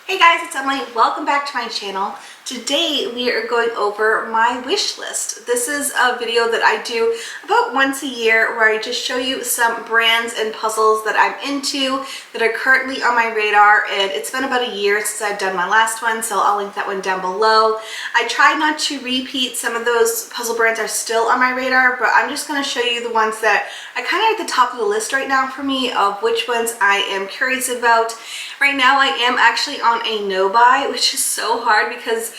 Hey guys, it's Emily. Welcome back to my channel. Today we are going over my wish list. This is a video that I do about once a year where I just show you some brands and puzzles that I'm into that are currently on my radar, and it's been about a year since I've done my last one, so I'll link that one down below. I try not to repeat. Some of those puzzle brands are still on my radar, but I'm just going to show you the ones that are kind of at the top of the list right now for me of which ones I am curious about. Right now I am actually on a no buy, which is so hard because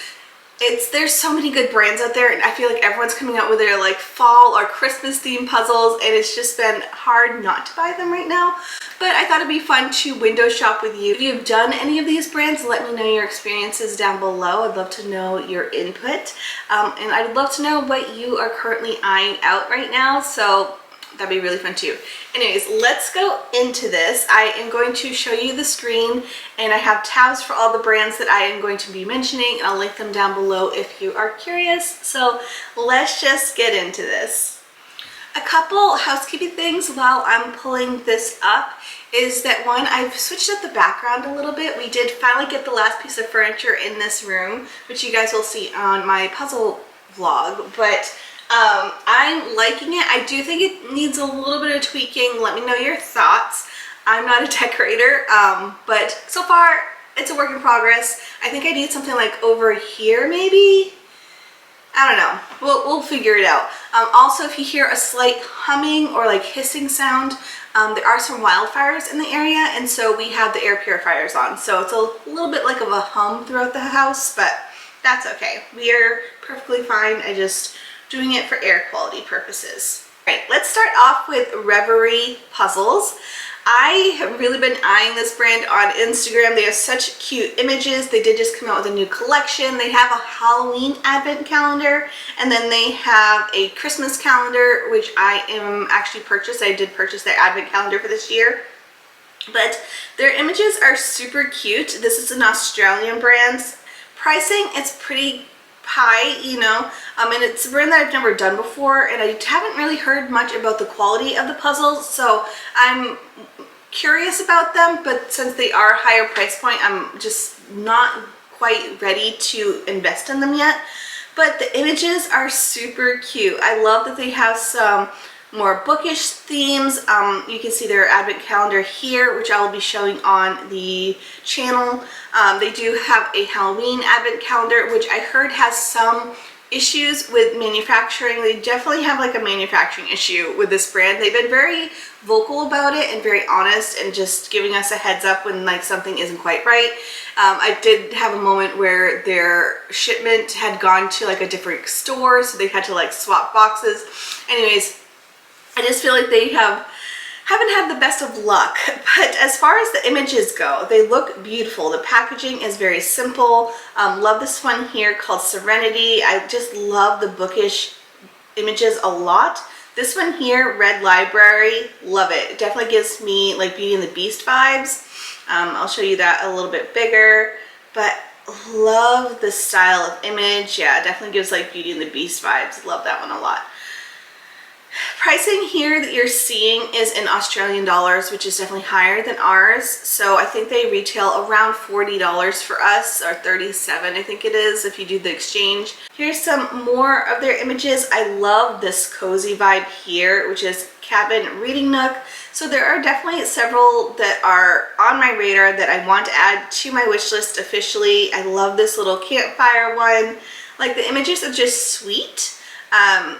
there's so many good brands out there, and I feel like everyone's coming out with their like fall or Christmas themed puzzles, and it's just been hard not to buy them right now. But I thought it'd be fun to window shop with you. If you've done any of these brands, let me know your experiences down below. I'd love to know your input, and I'd love to know what you are currently eyeing out right now, so that'd be really fun too. Anyways, let's go into this. I am going to show you the screen, and I have tabs for all the brands that I am going to be mentioning, and I'll link them down below if you are curious. So let's just get into this. A couple housekeeping things while I'm pulling this up is that one, I've switched up the background a little bit. We did finally get the last piece of furniture in this room, which you guys will see on my puzzle vlog, but I'm liking it. I do think it needs a little bit of tweaking. Let me know your thoughts. I'm not a decorator, but so far it's a work in progress. I think I need something like over here maybe. I don't know. We'll figure it out. Also, if you hear a slight humming or like hissing sound, there are some wildfires in the area, and so we have the air purifiers on. So it's a little bit like of a hum throughout the house, but that's okay. We are perfectly fine. I just doing it for air quality purposes. All right, let's start off with Reverie Puzzles. I have really been eyeing this brand on Instagram. They have such cute images. They did just come out with a new collection. They have a Halloween advent calendar, and then they have a Christmas calendar, which I am actually purchased. I did purchase their advent calendar for this year. But their images are super cute. This is an Australian brand. Pricing, it's pretty high, you know, and it's a brand that I've never done before, and I haven't really heard much about the quality of the puzzles, so I'm curious about them, but since they are higher price point, I'm just not quite ready to invest in them yet. But the images are super cute. I love that they have some more bookish themes. You can see their advent calendar here, which I will be showing on the channel. They do have a Halloween advent calendar, which I heard has some issues with manufacturing. They definitely have like a manufacturing issue with this brand. They've been very vocal about it and very honest and just giving us a heads up when like something isn't quite right. I did have a moment where their shipment had gone to like a different store, so they had to like swap boxes. Anyways, I just feel like they haven't had the best of luck. But as far as the images go, they look beautiful. The packaging is very simple. Love this one here called Serenity. I just love the bookish images a lot. This one here, Red Library, love it. It definitely gives me like Beauty and the Beast vibes. I'll show you that a little bit bigger, but love the style of image. Yeah, it definitely gives like Beauty and the Beast vibes. Love that one a lot. Pricing here that you're seeing is in Australian dollars, which is definitely higher than ours. So I think they retail around $40 for us, or $37 I think it is if you do the exchange. Here's some more of their images. I love this cozy vibe here, which is cabin reading nook. So there are definitely several that are on my radar that I want to add to my wish list officially. I love this little campfire one. Like, the images are just sweet.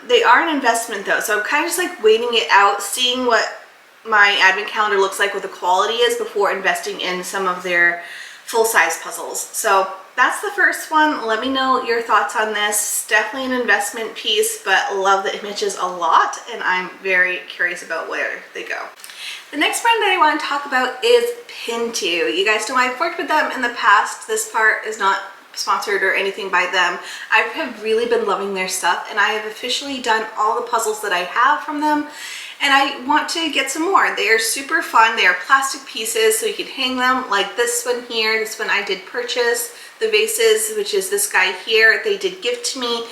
They are an investment though, so I'm kind of just like waiting it out, seeing what my advent calendar looks like, what the quality is, before investing in some of their full-size puzzles. So that's the first one. Let me know your thoughts on this. Definitely an investment piece, but love the images a lot, and I'm very curious about where they go. The next brand that I want to talk about is Pintoo. You guys know I've worked with them in the past. This part is not sponsored or anything by them. I have really been loving their stuff, and I have officially done all the puzzles that I have from them, and I want to get some more. They are super fun. They are plastic pieces, so you can hang them like this one here. This one I did purchase. The vases, which is this guy here, they did gift to me.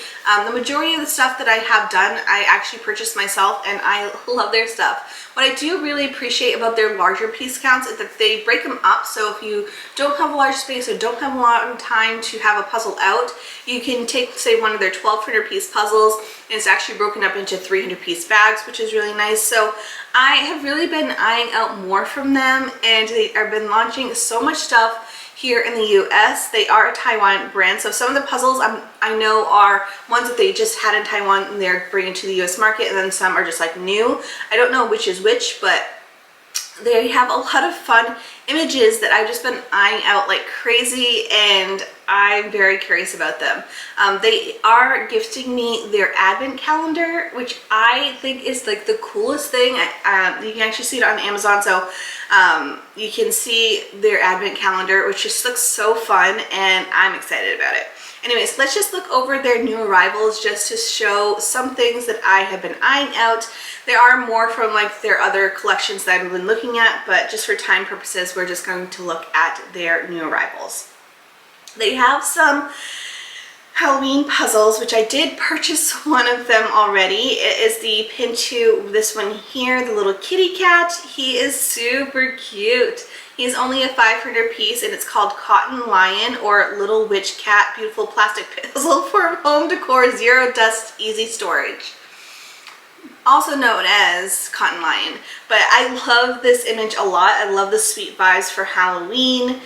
The majority of the stuff that I have done, I actually purchased myself, and I love their stuff. What I do really appreciate about their larger piece counts is that they break them up, so if you don't have a large space or don't have a lot of time to have a puzzle out, you can take, say, one of their 1,200 piece puzzles, and it's actually broken up into 300 piece bags, which is really nice. So I have really been eyeing out more from them, and they have been launching so much stuff here in the US. They are a Taiwan brand, so some of the puzzles I know are ones that they just had in Taiwan and they're bringing to the US market, and then some are just like new. I don't know which is which, but they have a lot of fun images that I've just been eyeing out like crazy, and I'm very curious about them. They are gifting me their advent calendar, which I think is like the coolest thing. You can actually see it on Amazon, so you can see their advent calendar, which just looks so fun, and I'm excited about it. Anyways, let's just look over their new arrivals just to show some things that I have been eyeing out. There are more from like their other collections that I've been looking at, but just for time purposes, we're just going to look at their new arrivals. They have some Halloween puzzles, which I did purchase one of them already. It is the Pintoo, this one here, the little kitty cat. He is super cute. He's only a 500 piece, and it's called Cotton Lion or Little Witch Cat, beautiful plastic puzzle for home decor, zero dust, easy storage. Also known as Cotton Lion. But I love this image a lot. I love the sweet vibes for Halloween.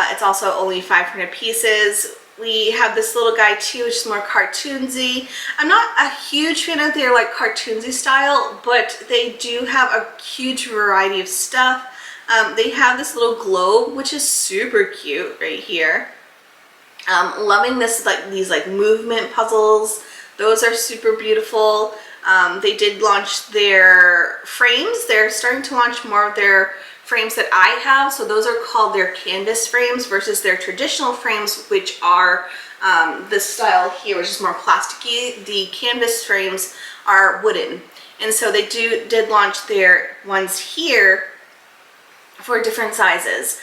It's also only 500 pieces. We have this little guy too, which is more cartoonsy. I'm not a huge fan of their like cartoonsy style, but they do have a huge variety of stuff. They have this little globe, which is super cute right here. Loving this, like these like movement puzzles. Those are super beautiful. They did launch their frames. They're starting to launch more of their frames that I have. So those are called their canvas frames versus their traditional frames, which are this style here, which is more plasticky. The canvas frames are wooden. And so they did launch their ones here for different sizes,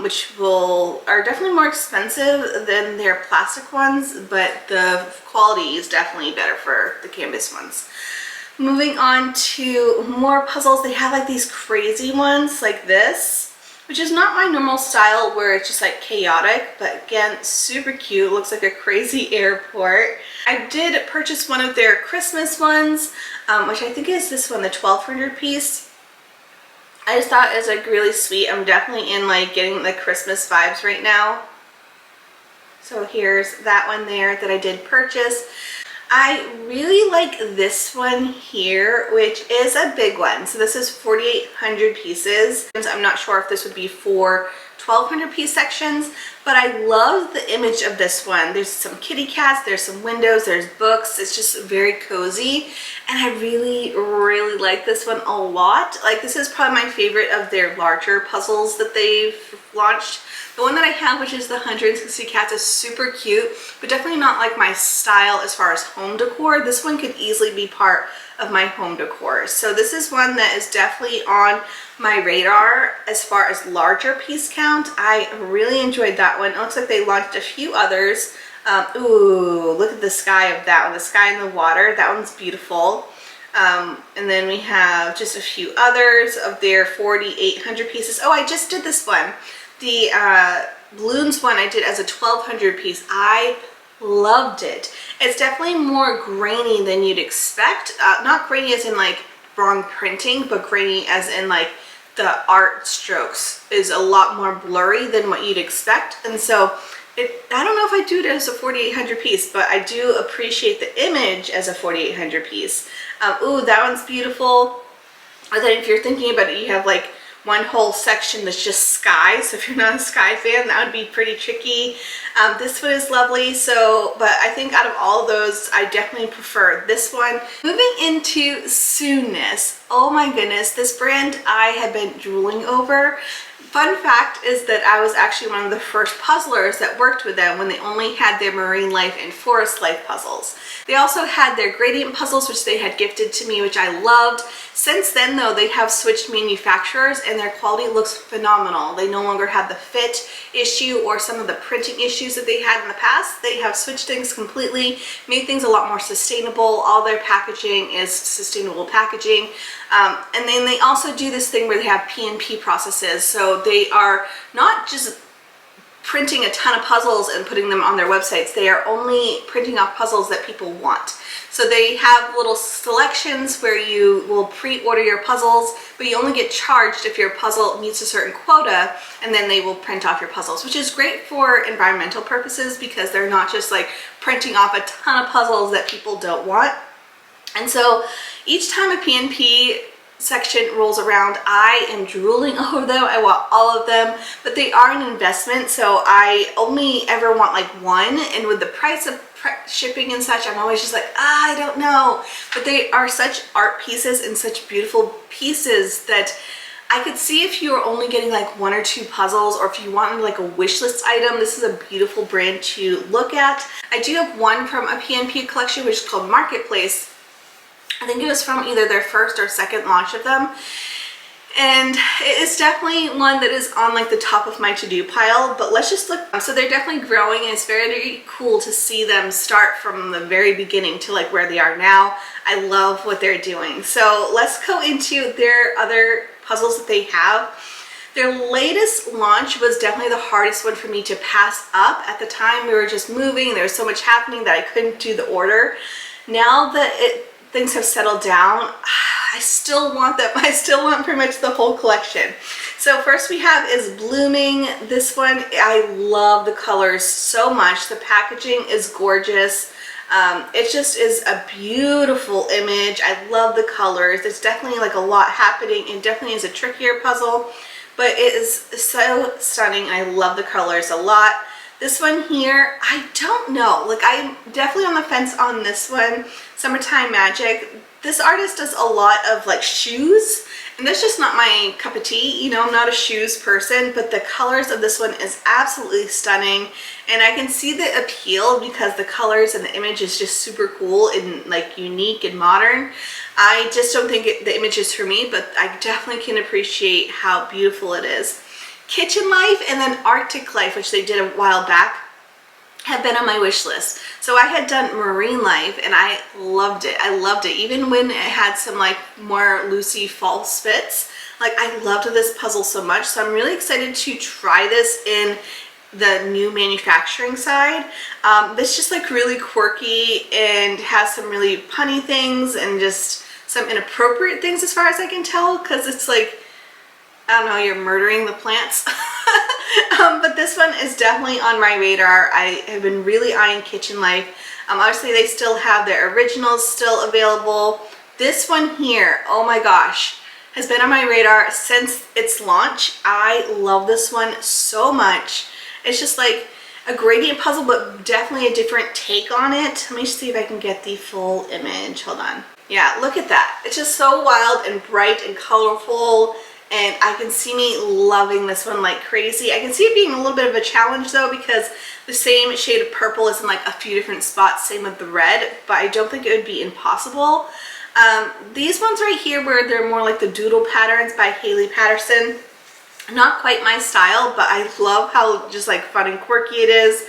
which are definitely more expensive than their plastic ones, but the quality is definitely better for the canvas ones. Moving on to more puzzles, they have like these crazy ones like this, which is not my normal style where it's just like chaotic, but again, super cute. Looks like a crazy airport. I did purchase one of their Christmas ones, which I think is this one, the 1,200 piece. I just thought it was like really sweet. I'm definitely in like getting the Christmas vibes right now. So here's that one there that I did purchase. I really like this one here, which is a big one. So this is 4,800 pieces. I'm not sure if this would be for 1,200 piece sections, but I love the image of this one. There's some kitty cats, there's some windows, there's books. It's just very cozy, and I really, really like this one a lot. Like, this is probably my favorite of their larger puzzles that they've launched. The one that I have, which is the 160 cats, is super cute, but definitely not like my style as far as home decor. This one could easily be part of my home decor. So this is one that is definitely on my radar as far as larger piece count. I really enjoyed that one. It looks like they launched a few others. Ooh, look at the sky of that one. The sky and the water. That one's beautiful. And then we have just a few others of their 4,800 pieces. Oh, I just did this one. The balloons one I did as a 1,200 piece. I loved it. It's definitely more grainy than you'd expect. Not grainy as in like wrong printing, but grainy as in like the art strokes is a lot more blurry than what you'd expect. And so I don't know if I do it as a 4,800 piece, but I do appreciate the image as a 4,800 piece. Ooh, that one's beautiful. And then if you're thinking about it, you have like one whole section that's just sky. So if you're not a sky fan, that would be pretty tricky. This one is lovely. So, but I think out of all of those, I definitely prefer this one. Moving into Soonness. Oh my goodness, this brand I have been drooling over. Fun fact is that I was actually one of the first puzzlers that worked with them when they only had their marine life and forest life puzzles. They also had their gradient puzzles, which they had gifted to me, which I loved. Since then though, they have switched manufacturers and their quality looks phenomenal. They no longer have the fit issue or some of the printing issues that they had in the past. They have switched things completely, made things a lot more sustainable. All their packaging is sustainable packaging. And then they also do this thing where they have P&P processes. So they are not just printing a ton of puzzles and putting them on their websites. They are only printing off puzzles that people want. So they have little selections where you will pre-order your puzzles, but you only get charged if your puzzle meets a certain quota, and then they will print off your puzzles, which is great for environmental purposes because they're not just like printing off a ton of puzzles that people don't want. And so each time a P&P section rolls around, I am drooling over them. I want all of them, but they are an investment, so I only ever want like one, and with the price of shipping and such, I'm always just like, I don't know. But they are such art pieces and such beautiful pieces that I could see if you were only getting like one or two puzzles, or if you wanted like a wish list item, this is a beautiful brand to look at. I do have one from a P&P collection, which is called Marketplace. I think it was from either their first or second launch of them. And it is definitely one that is on like the top of my to-do pile, but let's just look. So they're definitely growing, and it's very cool to see them start from the very beginning to like where they are now. I love what they're doing. So let's go into their other puzzles that they have. Their latest launch was definitely the hardest one for me to pass up. At the time we were just moving, there was so much happening that I couldn't do the order. Now that things have settled down, I still want them. I still want pretty much the whole collection. So first we have is Blooming. This one, I love the colors so much. The packaging is gorgeous. It just is a beautiful image. I love the colors. There's definitely like a lot happening, and definitely is a trickier puzzle, but it is so stunning. I love the colors a lot. This one here, I don't know. Like, I'm definitely on the fence on this one. Summertime Magic. This artist does a lot of like shoes, and that's just not my cup of tea. You know, I'm not a shoes person, but the colors of this one is absolutely stunning, and I can see the appeal because the colors and the image is just super cool and like unique and modern. I just don't think the image is for me, but I definitely can appreciate how beautiful it is. Kitchen Life and then Arctic Life, which they did a while back, have been on my wish list. So I had done Marine Life and I loved it. I loved it. Even when it had some like more loosey false fits, like I loved this puzzle so much. So I'm really excited to try this in the new manufacturing side. This just like really quirky and has some really punny things and just some inappropriate things as far as I can tell, because it's like, I don't know, you're murdering the plants. But this one is definitely on my radar. I have been really eyeing Kitchen Life. Obviously they still have their originals still available. This one here, oh my gosh, has been on my radar since its launch. I love this one so much. It's just like a gradient puzzle, but definitely a different take on it. Let me see if I can get the full image. Hold on. Yeah, look at that. It's just so wild and bright and colorful. And I can see me loving this one like crazy. I can see it being a little bit of a challenge though, because the same shade of purple is in like a few different spots, same with the red, but I don't think it would be impossible. These ones right here where they're more like the doodle patterns by Haley Patterson, not quite my style, but I love how just like fun and quirky it is.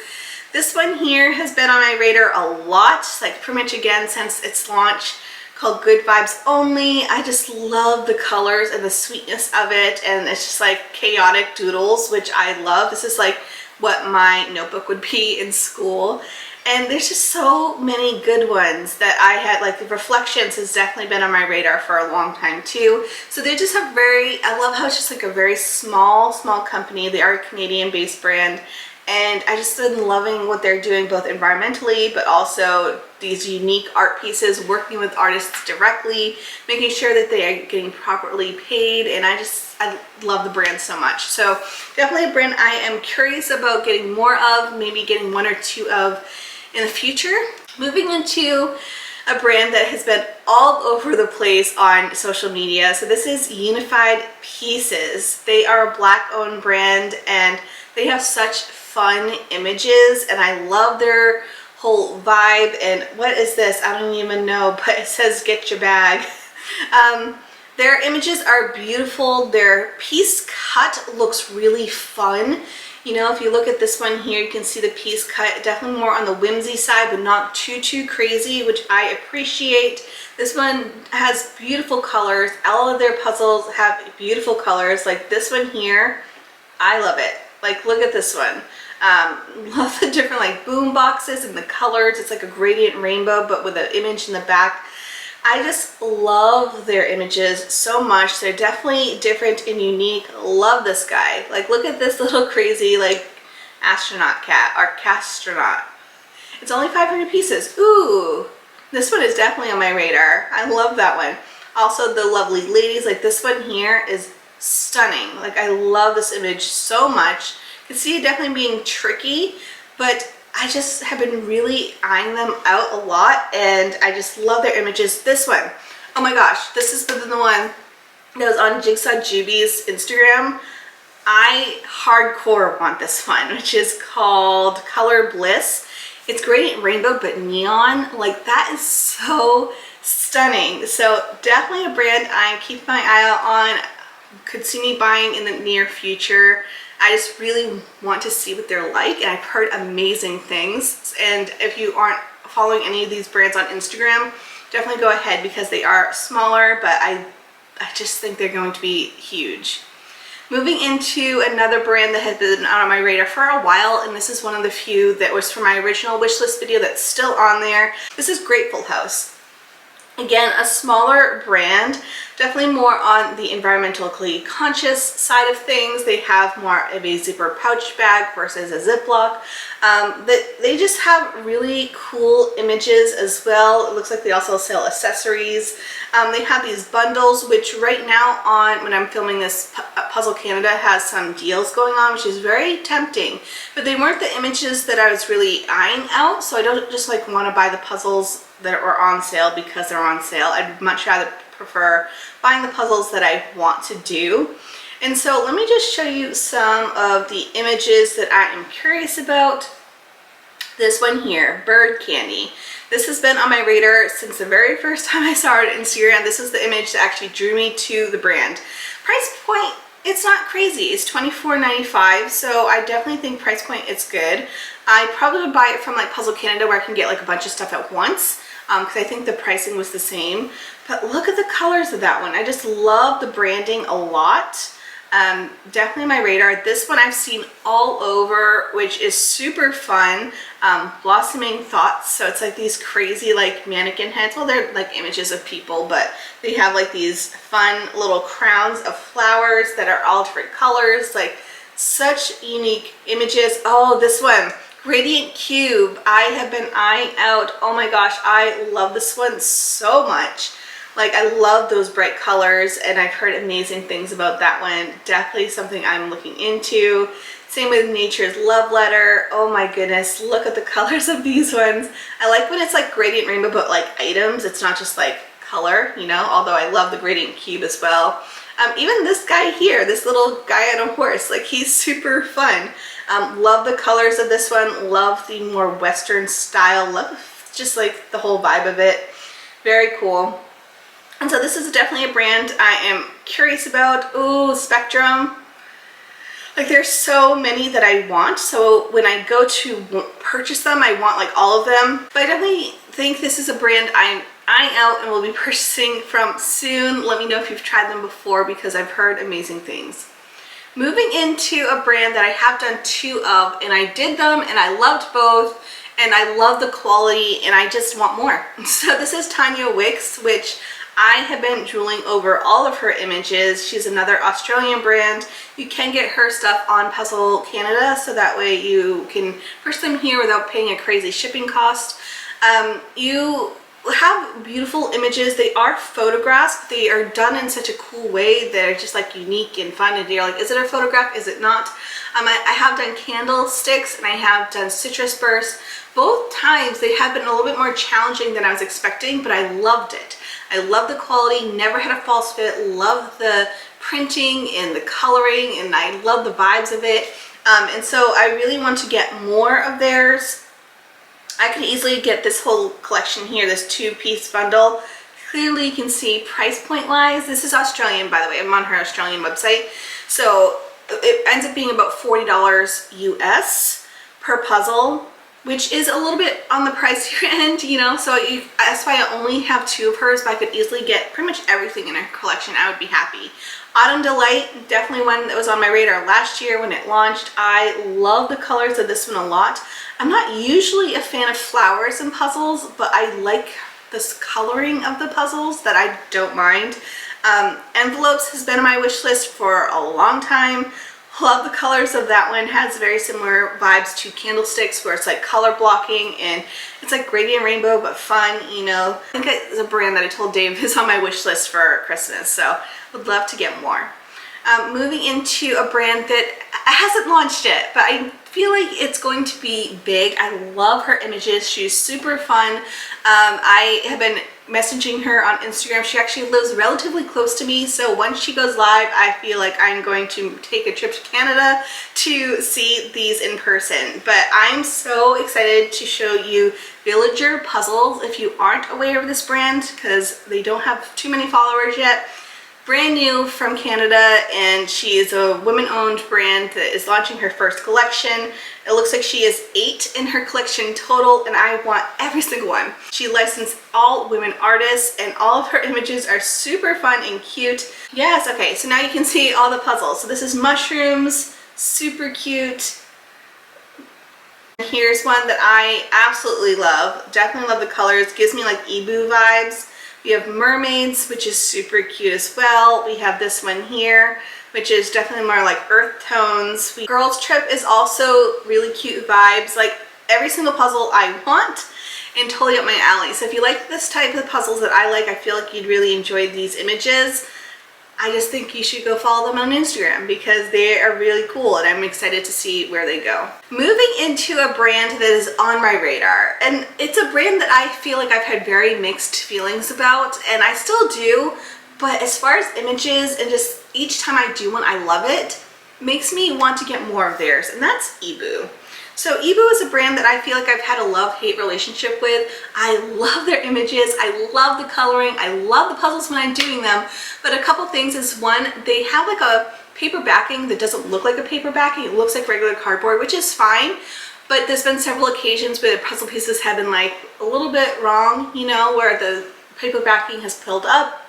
This one here has been on my radar a lot, like pretty much again since its launch, called Good Vibes Only. I just love the colors and the sweetness of it, and it's just like chaotic doodles, which I love. This is like what my notebook would be in school, and there's just so many good ones that I had. Like the Reflections has definitely been on my radar for a long time too. So they just have I love how it's just like a very small company. They are a Canadian based brand, and I just been loving what they're doing both environmentally, but also these unique art pieces, working with artists directly, making sure that they are getting properly paid, and I love the brand so much. So definitely a brand I am curious about getting more of, maybe getting one or two of in the future. Moving into a brand that has been all over the place on social media. So this is Unified Pieces. They are a Black-owned brand and they have such fun images, and I love their whole vibe. And what is this? I don't even know, but it says get your bag. Their images are beautiful. Their piece cut looks really fun. You know, if you look at this one here, you can see the piece cut, definitely more on the whimsy side, but not too crazy, which I appreciate. This one has beautiful colors. All of their puzzles have beautiful colors. Like this one here, I love it. Like, look at this one. Love the different like boom boxes and the colors. It's like a gradient rainbow, but with an image in the back. I just love their images so much. They're definitely different and unique. Love this guy. Like, look at this little crazy like astronaut cat or castronaut. It's only 500 pieces. Ooh, this one is definitely on my radar. I love that one. Also the lovely ladies, like this one here is stunning. Like, I love this image so much. You can see it definitely being tricky, but I just have been really eyeing them out a lot, and I just love their images. This one, oh my gosh, this has been the one that was on Jigsaw Juby's Instagram. I hardcore want this one, which is called Color Bliss. It's gradient rainbow, but neon. Like, that is so stunning. So definitely a brand I'm keeping my eye out on. Could see me buying in the near future. I just really want to see what they're like, and I've heard amazing things. And if you aren't following any of these brands on Instagram, definitely go ahead, because they are smaller, but I just think they're going to be huge. Moving into another brand that has been on my radar for a while, and this is one of the few that was from my original wish list video that's still on there. This is Grateful House. Again, a smaller brand, definitely more on the environmentally conscious side of things. They have more of a zipper pouch bag versus a Ziploc. They just have really cool images as well. It looks like they also sell accessories. They have these bundles, which right now on, when I'm filming this, Puzzle Canada has some deals going on, which is very tempting. But they weren't the images that I was really eyeing out, so I don't just like want to buy the puzzles that are on sale because they're on sale. I'd much rather prefer buying the puzzles that I want to do. And so let me just show you some of the images that I am curious about. This one here, Bird Candy. This has been on my radar since the very first time I saw it on Instagram. This is the image that actually drew me to the brand. Price point, it's not crazy. It's $24.95, so I definitely think price point is good. I probably would buy it from like Puzzle Canada, where I can get like a bunch of stuff at once, because I think the pricing was the same. But look at the colors of that one. I just love the branding a lot. Definitely my radar. This one I've seen all over, which is super fun. Blossoming Thoughts. So it's like these crazy like mannequin heads. Well, they're like images of people, but they have like these fun little crowns of flowers that are all different colors. Like, such unique images. Oh, this one, Radiant Cube. I have been eyeing out. Oh my gosh, I love this one so much. Like, I love those bright colors, and I've heard amazing things about that one. Definitely something I'm looking into. Same with Nature's Love Letter. Oh my goodness, look at the colors of these ones. I like when it's like gradient rainbow, but like items. It's not just like color, you know, although I love the gradient cube as well. Even this guy here, this little guy on a horse, like, he's super fun. Love the colors of this one. Love the more Western style. Love just like the whole vibe of it. Very cool. And so this is definitely a brand I am curious about. Ooh, Spectrum. Like, there's so many that I want, so when I go to purchase them, I want like all of them. But I definitely think this is a brand I'm eyeing out and will be purchasing from soon. Let me know if you've tried them before, because I've heard amazing things. Moving into a brand that I have done two of, and I did them and I loved both, and I love the quality, and I just want more. So this is Tania Wicks, which I have been drooling over all of her images. She's another Australian brand. You can get her stuff on Puzzle Canada, so that way you can purchase them here without paying a crazy shipping cost. You have beautiful images. They are photographs, but they are done in such a cool way. They're just like unique and fun, and you're like, is it a photograph? Is it not? I have done candlesticks and I have done citrus bursts. Both times they have been a little bit more challenging than I was expecting, but I loved it. I love the quality, never had a false fit, love the printing and the coloring, and I love the vibes of it. And so I really want to get more of theirs. I could easily get this whole collection here, this 2-piece bundle. Clearly you can see price point wise, this is Australian, by the way. I'm on her Australian website. So it ends up being about $40 US per puzzle, which is a little bit on the pricier end, you know, so that's why I only have 2 of hers, but I could easily get pretty much everything in her collection. I would be happy. Autumn Delight, definitely one that was on my radar last year when it launched. I love the colors of this one a lot. I'm not usually a fan of flowers in puzzles, but I like this coloring of the puzzles that I don't mind. Envelopes has been on my wish list for a long time. Love the colors of that one. Has very similar vibes to candlesticks, where it's like color blocking and it's like gradient rainbow but fun, you know. I think it's a brand that I told Dave is on my wish list for Christmas, so would love to get more. Moving into a brand that hasn't launched yet, but I feel like it's going to be big. I love her images. She's super fun. I have been messaging her on Instagram. She actually lives relatively close to me, so once she goes live, I feel like I'm going to take a trip to Canada to see these in person. But I'm so excited to show you Villager Puzzles if you aren't aware of this brand, because they don't have too many followers yet. Brand new from Canada, and she is a women-owned brand that is launching her first collection. It looks like she has 8 in her collection total, and I want every single one. She licensed all women artists, and all of her images are super fun and cute. Yes, okay, so now you can see all the puzzles. So this is mushrooms, super cute. Here's one that I absolutely love. Definitely love the colors. Gives me like Eeboo vibes. We have mermaids, which is super cute as well. We have this one here, which is definitely more like earth tones. Girls Trip is also really cute vibes. Like every single puzzle I want, and totally up my alley. So if you like this type of puzzles that I like, I feel like you'd really enjoy these images. I just think you should go follow them on Instagram because they are really cool, and I'm excited to see where they go. Moving into a brand that is on my radar, and it's a brand that I feel like I've had very mixed feelings about, and I still do, but as far as images and just each time I do one, I love it, makes me want to get more of theirs, and that's Eeboo. So Eeboo is a brand that I feel like I've had a love-hate relationship with. I love their images, I love the coloring, I love the puzzles when I'm doing them, but a couple things is, one, they have like a paper backing that doesn't look like a paper backing. It looks like regular cardboard, which is fine, but there's been several occasions where the puzzle pieces have been like a little bit wrong, you know, where the paper backing has filled up,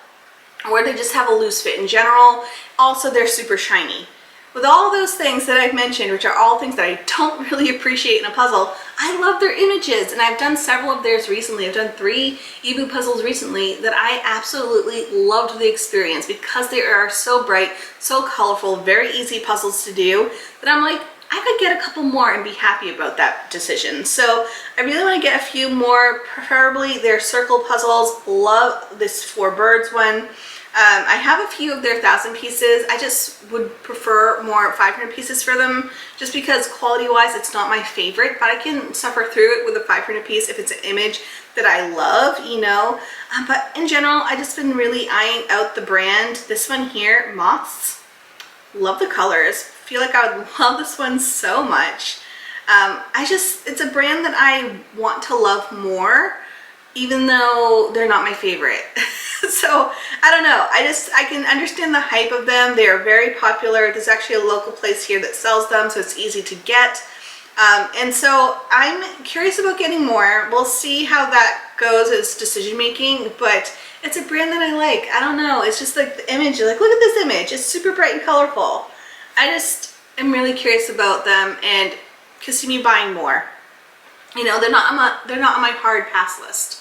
or they just have a loose fit in general. Also, they're super shiny. With all those things that I've mentioned, which are all things that I don't really appreciate in a puzzle, I love their images, and I've done several of theirs recently. I've done 3 Eeboo puzzles recently that I absolutely loved the experience because they are so bright, so colorful, very easy puzzles to do, that I'm like, I could get a couple more and be happy about that decision. So I really want to get a few more, preferably their circle puzzles. Love this 4 birds one. I have a few of their 1,000 pieces. I just would prefer more 500 pieces for them, just because quality-wise it's not my favorite, but I can suffer through it with a 500 piece if it's an image that I love, you know. But in general, I just been really eyeing out the brand. This one here, Moths, love the colors. Feel like I would love this one so much. It's a brand that I want to love more, even though they're not my favorite. So I don't know, I can understand the hype of them. They are very popular. There's actually a local place here that sells them, so it's easy to get. And so I'm curious about getting more. We'll see how that goes as decision making, but it's a brand that I like. I don't know, it's just like the image, like look at this image, it's super bright and colorful. I just am really curious about them and could see me buying more. You know, they're not on my hard pass list.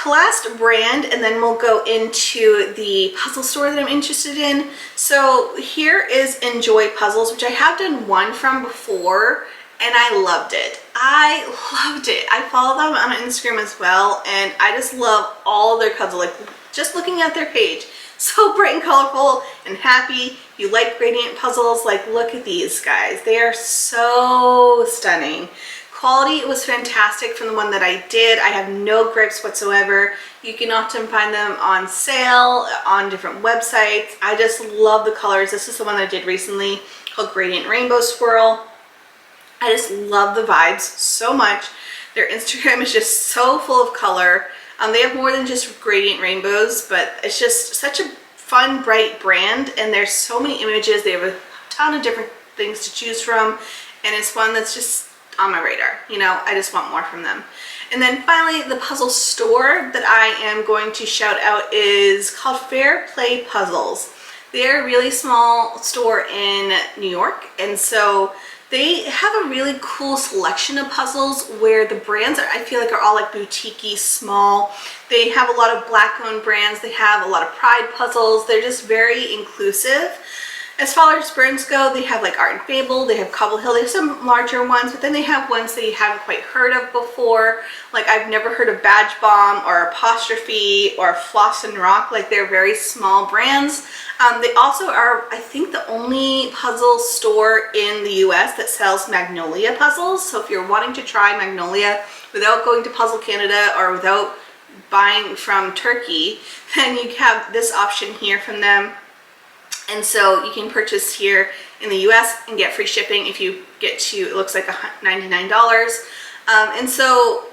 Last brand, and then we'll go into the puzzle store that I'm interested in. So here is ENJY Puzzles, which I have done one from before, and I loved it. I loved it. I follow them on Instagram as well, and I just love all their puzzles. Like, just looking at their page, so bright and colorful and happy. You like gradient puzzles, like look at these guys. They are so stunning. Quality was fantastic from the one that I did. I have no gripes whatsoever. You can often find them on sale on different websites. I just love the colors. This is the one that I did recently called Gradient Rainbow Swirl. I just love the vibes so much. Their Instagram is just so full of color. They have more than just gradient rainbows, but it's just such a fun, bright brand, and there's so many images. They have a ton of different things to choose from, and it's one that's just on my radar. You know, I just want more from them. And then finally, the puzzle store that I am going to shout out is called Fair Play Puzzles. They're a really small store in New York, and so they have a really cool selection of puzzles where the brands are, I feel like, are all like boutique-y, small. They have a lot of Black-owned brands. They have a lot of Pride puzzles. They're just very inclusive. As far as brands go, they have like Art and Fable, they have Cobble Hill, they have some larger ones, but then they have ones that you haven't quite heard of before. Like, I've never heard of Badge Bomb or Apostrophe or Floss and Rock. Like, they're very small brands. They also are, I think, the only puzzle store in the US that sells Magnolia puzzles. So if you're wanting to try Magnolia without going to Puzzle Canada or without buying from Turkey, then you have this option here from them. And so you can purchase here in the US and get free shipping if you get to, it looks like $99. And so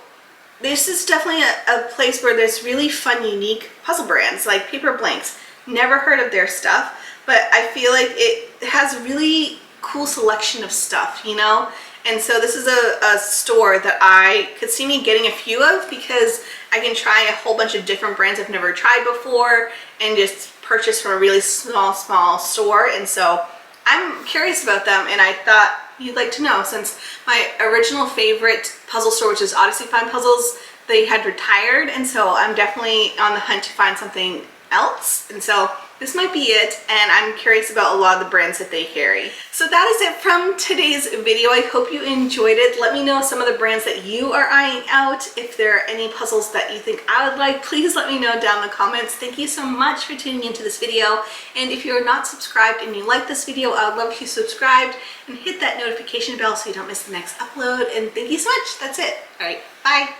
this is definitely a place where there's really fun, unique puzzle brands like Paper Blanks. Never heard of their stuff, but I feel like it has a really cool selection of stuff, you know? And so this is a store that I could see me getting a few of, because I can try a whole bunch of different brands I've never tried before and just purchase from a really small store. And so I'm curious about them, and I thought you'd like to know, since my original favorite puzzle store, which is Odyssey Fine Puzzles, they had retired, and so I'm definitely on the hunt to find something else. And so this might be it, and I'm curious about a lot of the brands that they carry. So that is it from today's video. I hope you enjoyed it. Let me know some of the brands that you are eyeing out. If there are any puzzles that you think I would like, please let me know down in the comments. Thank you so much for tuning into this video. And if you're not subscribed and you like this video, I would love if you subscribed and hit that notification bell so you don't miss the next upload. And thank you so much. That's it. All right, bye.